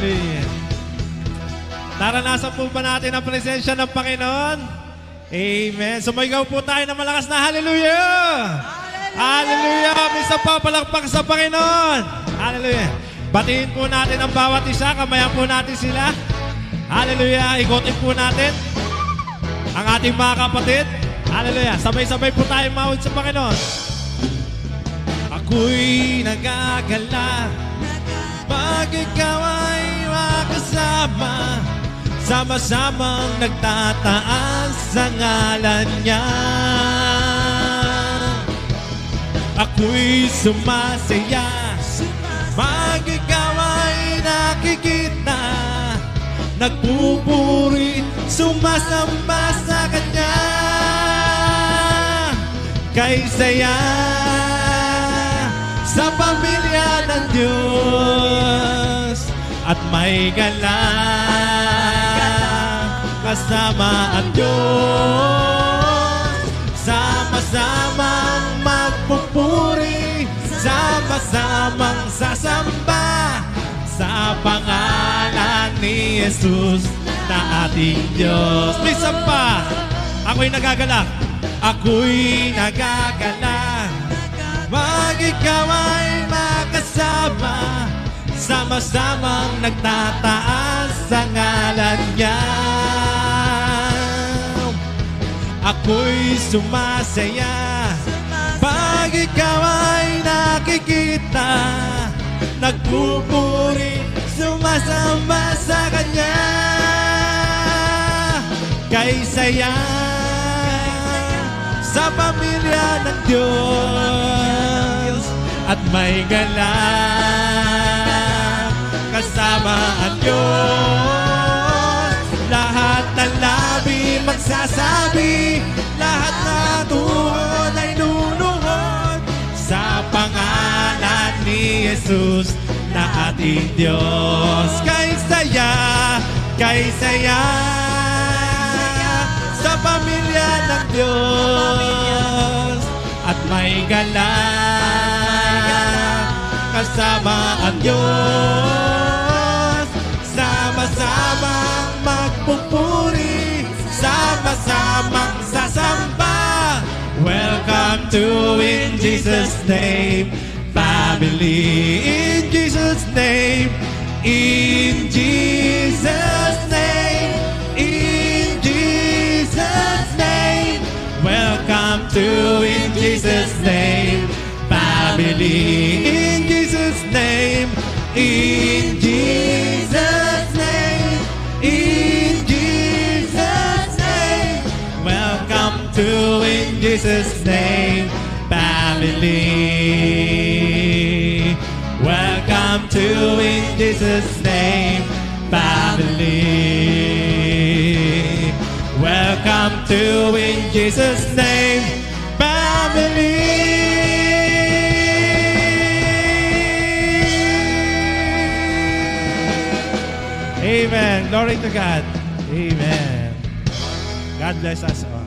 Hallelujah. Naranasan po ba natin ang presensya ng Panginoon? Amen. Sumigaw po tayo ng malakas na hallelujah! Hallelujah! Misa pa palakpak sa Panginoon! Hallelujah! Batiin po natin ang bawat isa, kamayan po natin sila. Hallelujah! Ikotin po natin ang ating mga kapatid. Hallelujah! Sabay-sabay po tayo mawid sa Panginoon. Ako'y nagagala pag ikaw ay makasama, sama-samang nagtataas sa ngalan niya. Ako'y sumasaya pag ikaw ay nakikita, nagpupuri, sumasamba sa Kanya. Kay saya sa pamilya ng Diyos at may galang kasama ang Diyos. Sama-samang magpupuri, sama-samang sasamba sa pangalan ni Jesus na ating Diyos. Listen pa, ako'y nagagalak. Ako'y nagagalak pag ikaw ay makasama, sama-samang nagtataas sa ngalan niya. Ako'y sumasaya pag ikaw ay nakikita, nagpupuri, sumasamba sa Kanya. Kay saya sa pamilya ng Diyos at may galang kasama ang Diyos. Lahat ng labi magsasabi, lahat na tuhod ay luluhod sa pangalan ni Jesus na ating Diyos. Kay saya sa pamilya ng Diyos at may galang kasama ang Diyos. Sama-samang magpupuri, sama-samang sasamba. Welcome to In Jesus' Name family. In Jesus' name, in Jesus' name, in Jesus' name. Welcome to In Jesus' name family. In Jesus' name, in Jesus' name, in Jesus' name. Welcome to In Jesus' name family. Welcome to In Jesus' name family. Welcome to In Jesus' name family. Amen. Glory to God. Amen. God bless us all.